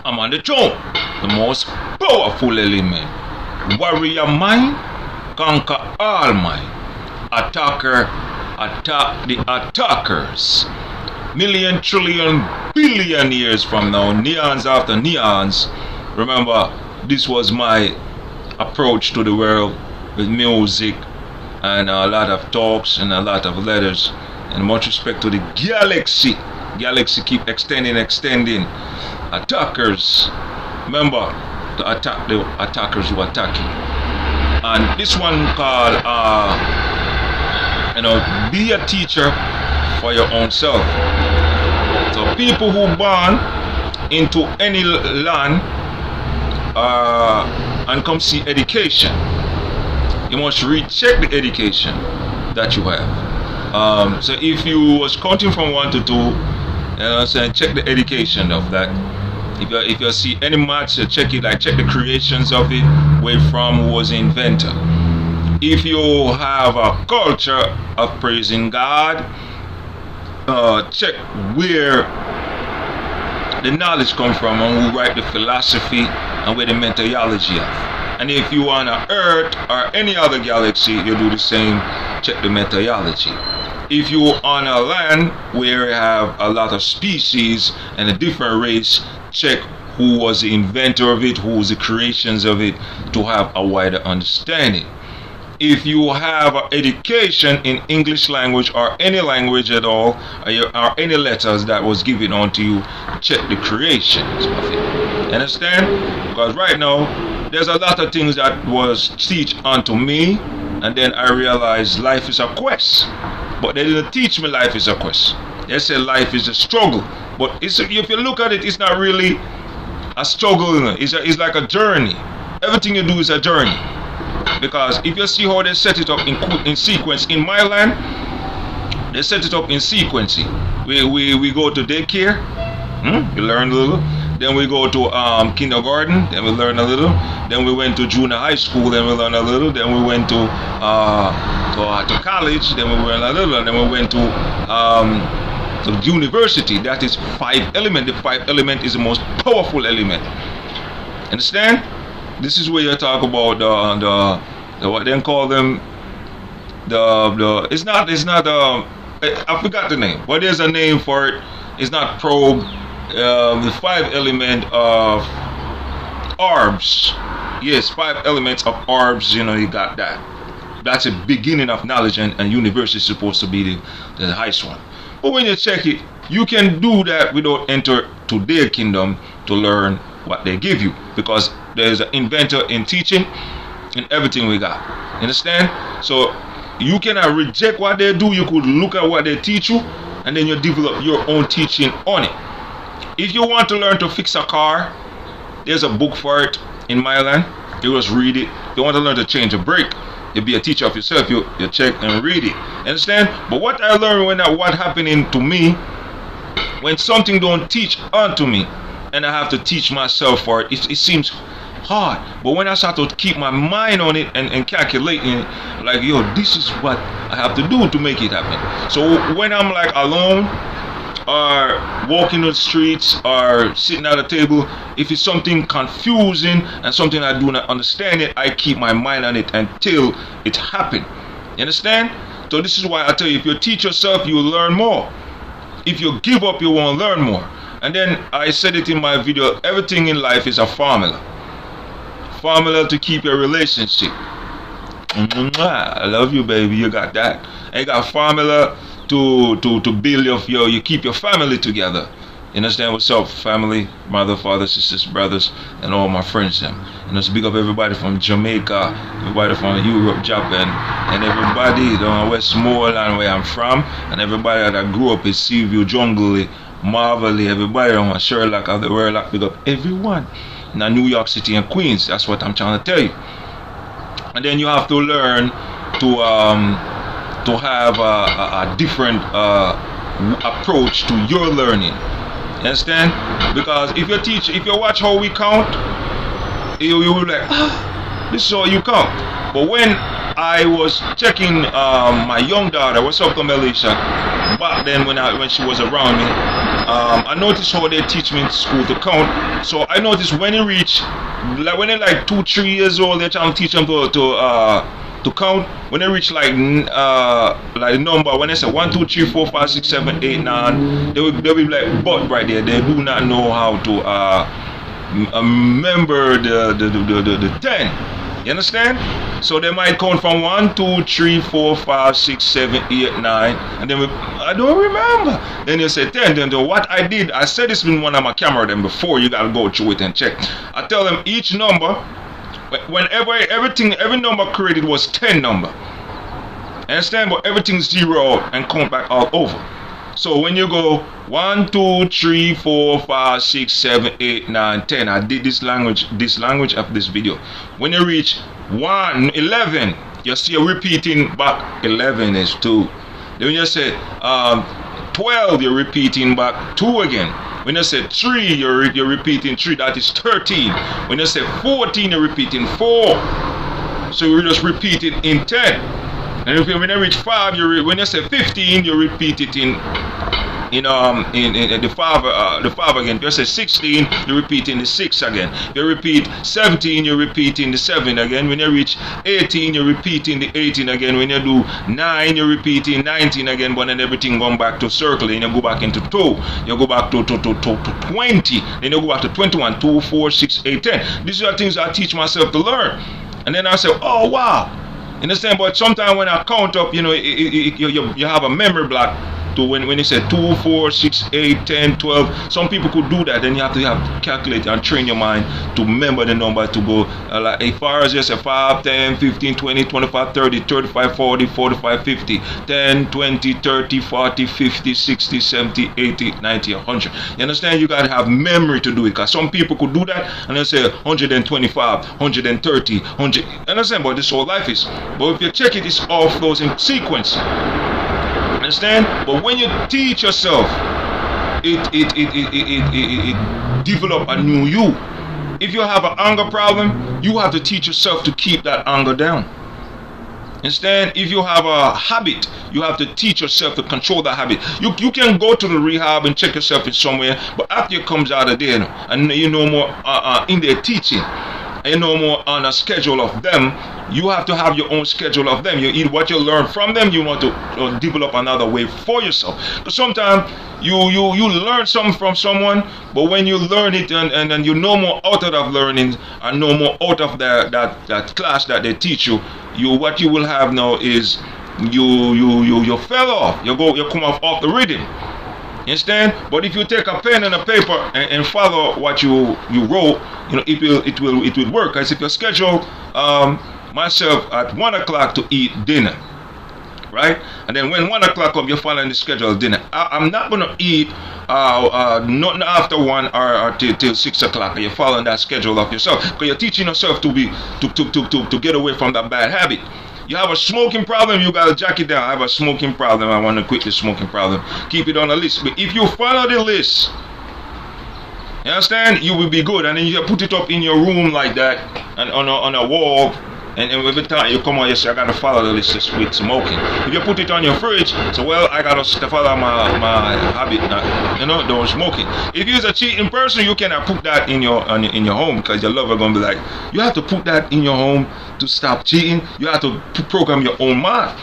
I'm on the throne, the most powerful element. Warrior mind, conquer all mind. Attacker, attack the attackers. Million, trillion, billion years from now, neons after neons. Remember, this was my approach to the world with music and a lot of talks and a lot of letters. And much respect to the galaxy. Galaxy keep extending. Attackers, remember to attack the attackers who attack you. And this one called, be a teacher for your own self. So people who born into any land and come see education, you must recheck the education that you have. So if you was counting from 1 to 2, check the education of that. If you see any match, check it. Like check the creations of it, where from, who was the inventor. If you have a culture of praising God, check where the knowledge come from and who write the philosophy and where the methodology of. And if you on a Earth or any other galaxy, you do the same. Check the methodology. If you on a land where you have a lot of species and a different race, check who was the inventor of it, who was the creations of it, to have a wider understanding. If you have an education in English language or any language at all, or any letters that was given onto you, check the creations of it. Understand? Because right now, there's a lot of things that was teach unto me, and then I realized life is a quest. But they didn't teach me life is a quest. They said life is a struggle. But if you look at it, it's not really a struggle. It's like a journey. Everything you do is a journey. Because if you see how they set it up in sequence in my land, they set it up in sequencing. We go to daycare, we learn a little. Then we go to kindergarten, then we learn a little. Then we went to junior high school, then we learn a little. Then we went to college, then we learn a little. And then we went to university. That is 5 element. The 5 element is the most powerful element. Understand? This is where you talk about the what they call them. It's not I forgot the name, but there's a name for it. It's not probe. The 5 element of orbs. Yes, 5 elements of orbs. You got that. That's a beginning of knowledge, and universe is supposed to be the highest one. But when you check it, you can do that without enter to their kingdom to learn what they give you, because there's an inventor in teaching in everything we got. Understand? So you cannot reject what they do. You could look at what they teach you, and then you develop your own teaching on it. If you want to learn to fix a car, there's a book for it in my land. You just read it. If you want to learn to change a brake, you be a teacher of yourself. You check and read it. Understand? But what I learned what happening to me, when something don't teach onto me, and I have to teach myself for it, it seems hard. But when I start to keep my mind on it and calculating it, like, this is what I have to do to make it happen. So when I'm like alone, or walking the streets, or sitting at a table, if it's something confusing and something I do not understand it, I keep my mind on it until it happens. You understand? So this is why I tell you, if you teach yourself, you will learn more. If you give up, you won't learn more. And then I said it in my video, everything in life is a formula. Formula to keep your relationship. I love you, baby. You got that. And you got formula to build you keep your family together. You understand? What's up, family, mother, father, sisters, brothers, and all my friends them. And let's big up everybody from Jamaica, everybody from Europe, Japan, and everybody down Westmoreland where I'm from, and everybody that I grew up in Seaview, Jungle, Marvelly, everybody on Sherlock of the world, big up everyone. Now New York City and Queens, that's what I'm trying to tell you. And then you have to learn to have a different approach to your learning. You understand? Because if you watch how we count, you will be like, this is how you count. But when I was checking my young daughter, what's up, Alicia, back then when she was around me, I noticed how they teach me in school to count. So I noticed when you reach, like when they're like 2-3 years old, they're trying to teach them to count. When they reach like number, when they say 1, 2, 3, 4, 5, 6, 7, 8, 9, they'll be like but right there. They do not know how to remember the 10. You understand? So they might count from 1, 2, 3, 4, 5, 6, 7, 8, 9, and then I don't remember. Then you say 10. Then what I did, I said this in one of my camera then before, you gotta go through it and check. I tell them each number, whenever every number created was 10 number. Understand? But everything's 0 and count back all over. So when you go 1, 2, 3, 4, 5, 6, 7, 8, 9, 10. I did this language of this video. When you reach 11, you see you're repeating back 11 is 2. Then when you say 12, you're repeating back 2 again. When you say 3, you're repeating 3. That is 13. When you say 14, you're repeating 4. So you're just repeating in 10. And when you reach 5, when you say 15, you repeat it in the 5 again. If you say 16, you repeat in the 6 again. If you repeat 17, you repeat in the 7 again. When you reach 18, you repeat in the 18 again. When you do 9, you repeat in 19 again. But then everything going back to circle. Then you go back into 2. You go back to 20. Then you go back to 21, 2, 4, 6, 8, 10. These are things I teach myself to learn. And then I say, oh wow. Understand? But sometimes when I count up, you have a memory block to when you say 2, 4, 6, 8, 10, 12. Some people could do that. Then you have to calculate and train your mind to remember the number to go like as far as you say 5, 10, 15, 20, 25, 30, 35, 40, 45, 50, 10, 20, 30, 40, 50, 60, 70, 80, 90, 100. You understand? You got to have memory to do it. Because some people could do that and they say 125, 130, 100. Understand? But this whole life is. But if you check it, it's all flows in sequence. Understand? But when you teach yourself, it develop a new you. If you have an anger problem, you have to teach yourself to keep that anger down. Understand? If you have a habit, you have to teach yourself to control that habit. You can go to the rehab and check yourself in somewhere, but after you comes out of there and you know more in their teaching, and you know more on a schedule of them, you have to have your own schedule of them. You eat what you learn from them. You want to develop another way for yourself. Because sometimes you learn something from someone, but when you learn it and then you know more out of learning and know more out of that class that they teach you, what you will have now is you fell off. You come off the rhythm. You understand? But if you take a pen and a paper and follow what you wrote, it will work. As if you schedule myself at 1 o'clock to eat dinner, right? And then when 1 o'clock comes, you're following the schedule of dinner. I'm not gonna eat nothing after 1 or till 6 o'clock. You're following that schedule of yourself because you're teaching yourself to get away from that bad habit. You have a smoking problem, you gotta jack it down. I have a smoking problem, I want to quit the smoking problem. Keep it on the list. But if you follow the list, you understand, you will be good. And then you put it up in your room like that and on a wall. And every time you come out, you say, I gotta follow the list with smoking. If you put it on your fridge, so well, I gotta follow my habit, don't smoking. If you're a cheating person, you cannot put that in your home because your lover gonna be like, you have to put that in your home to stop cheating. You have to program your own mind.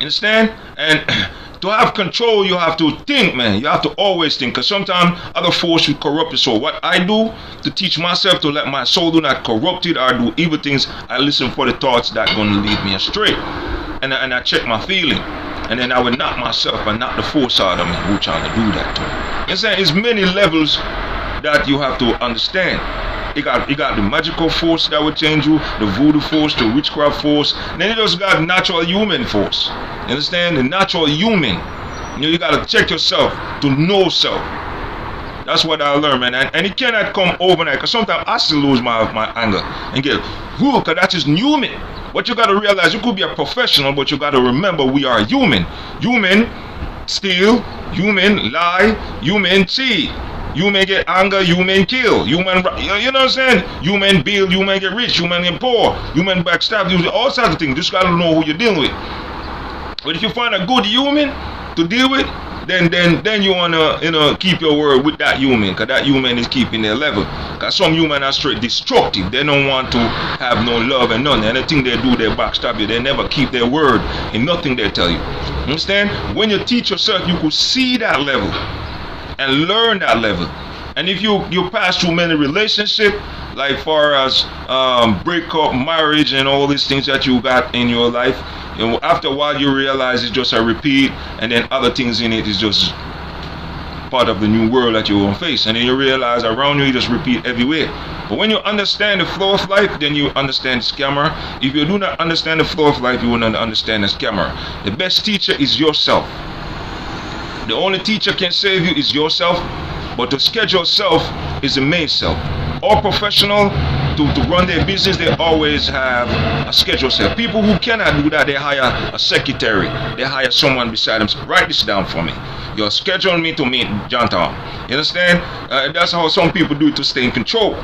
Understand? And to have control, you have to think, man. You have to always think, because sometimes other force will corrupt your soul. What I do to teach myself to let my soul do not corrupt it or do evil things, I listen for the thoughts that are going to lead me astray. And I check my feeling. And then I will knock myself and knock the force out of me who trying to do that to me. You understand? There's many levels that you have to understand. You got the magical force that will change you, the voodoo force, the witchcraft force. Then you just got natural human force. You understand? The natural human. You got to check yourself to know self. That's what I learned, man. And it cannot come overnight. Because sometimes I still lose my anger and get, because that is human. But you got to realize you could be a professional, but you got to remember we are human. Human steal, human lie, human cheat. Human get anger, human kill, human, you know what I'm saying? Human build, human get rich, human get poor, human backstab, all sorts of things. Just gotta know who you're dealing with. But if you find a good human to deal with, then you wanna keep your word with that human, cause that human is keeping their level. Cause some human are straight destructive. They don't want to have no love and none. Anything they do, they backstab you. They never keep their word in nothing they tell you. Understand? When you teach yourself, you could see that level and learn that level. And if you pass through many relationships, like far as breakup, marriage, and all these things that you got in your life, after a while you realize it's just a repeat, and then other things in it is just part of the new world that you're going to face. And then you realize around you just repeat everywhere. But when you understand the flow of life, then you understand the scammer. If you do not understand the flow of life, you will not understand the scammer. The best teacher is yourself. The only teacher can save you is yourself. But to schedule self is the main self. All professional to run their business, they always have a schedule self. People who cannot do that, they hire a secretary. They hire someone beside them. Write this down for me. You're scheduling me to meet John Tom. You understand? That's how some people do it to stay in control.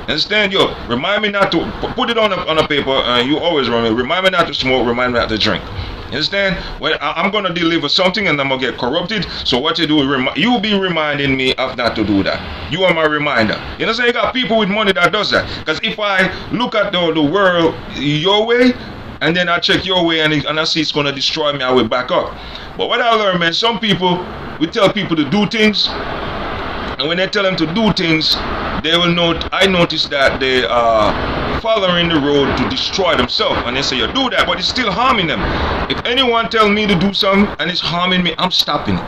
Understand? Yo, remind me not to put it on a paper. You always remind me not to smoke. Remind me not to drink. You understand? When I'm gonna deliver something and I'm gonna get corrupted, so what you do, you'll be reminding me of not to do that. You are my reminder. You understand? You got people with money that does that. Because if I look at the world your way, and then I check your way and I see it's gonna destroy me, I will back up. But what I learned, man, some people, we tell people to do things, and when they tell them to do things, they will note. I noticed that they are following the road to destroy themselves, and they say you do that, but it's still harming them. If anyone tell me to do something and it's harming me, I'm stopping it.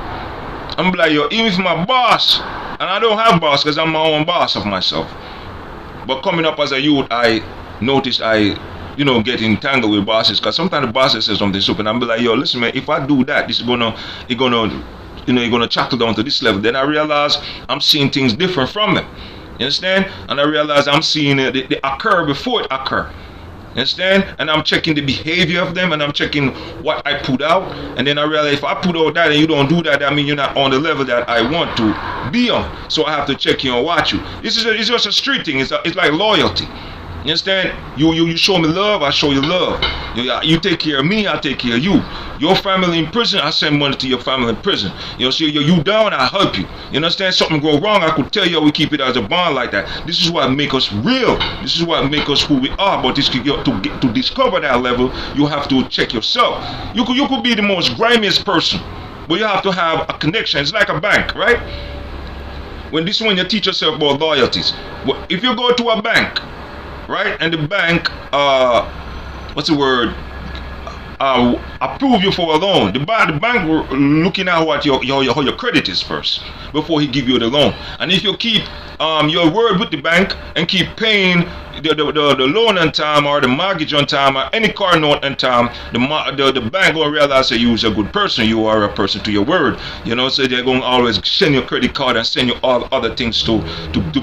I'm like, yo, even if my boss, and I don't have boss because I'm my own boss of myself. But coming up as a youth, I noticed I get entangled with bosses, because sometimes the bosses say something stupid, and I'm like, yo, listen, man, if I do that, this is you're gonna chuckle down to this level. Then I realize I'm seeing things different from them. You understand? And I realize I'm seeing it occur before it occur. You understand? And I'm checking the behavior of them, and I'm checking what I put out. And then I realize if I put out that and you don't do that, that means you're not on the level that I want to be on. So I have to check you and watch you. It's just a street thing. It's like loyalty. You understand? You show me love, I show you love. You take care of me, I take care of you. Your family in prison, I send money to your family in prison. So you down, I help you. You understand? Something go wrong, I could tell you, we keep it as a bond like that. This is what make us real. This is what make us who we are. But to discover that level, you have to check yourself. You could be the most grimiest person, but you have to have a connection. It's like a bank, right? When you teach yourself about loyalties. If you go to a bank, right, and the bank approve you for a loan. The bank looking at what how your credit is first before he give you the loan. And if you keep your word with the bank and keep paying the loan on time, or the mortgage on time, or any car note on time, the bank will realize that you is a good person. You are a person to your word. So they're going to always send you a credit card and send you all other things to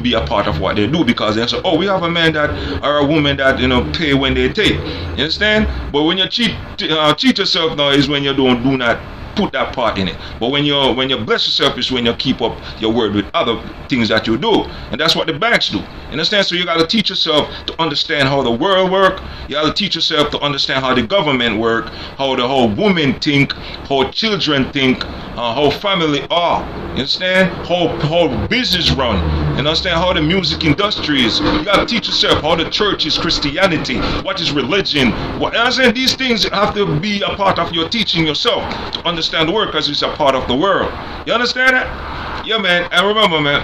be a part of what they do, because they say, oh, we have a man that or a woman that pay when they take. You understand? But when you cheat yourself now is when you do not put that part in it. But when you bless yourself is when you keep up your word with other things that you do. And that's what the banks do. Understand? So you got to teach yourself to understand how the world work. You got to teach yourself to understand how the government work, how the whole women think, how children think, how family are. You understand? How business run. You understand how the music industry is. You got to teach yourself how the church is, Christianity, what is religion. Understand? These things have to be a part of your teaching yourself to understand the world, because it's a part of the world. You understand that? Yeah, man. And remember, man,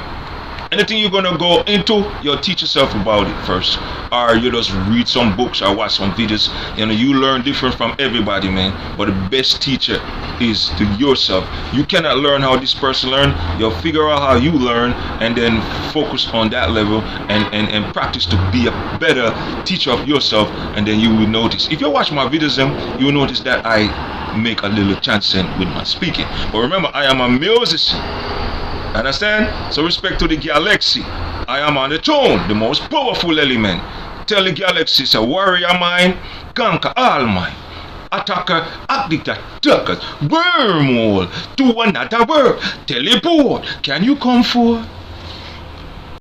anything you're gonna go into, you'll teach yourself about it first, or you just read some books or watch some videos. You learn different from everybody, man. But the best teacher is to yourself. You cannot learn how this person learned. You'll figure out how you learn, and then focus on that level and practice to be a better teacher of yourself. And then you will notice, if you watch my videos, you will notice that I make a little chanting with my speaking. But remember, I am a musician. Understand? So respect to the galaxy. I am on the throne, the most powerful element. Tell the galaxy, it's a warrior mine, conquer all mine. Attacker, attackers, wormhole, do another work, teleport. Can you come forth?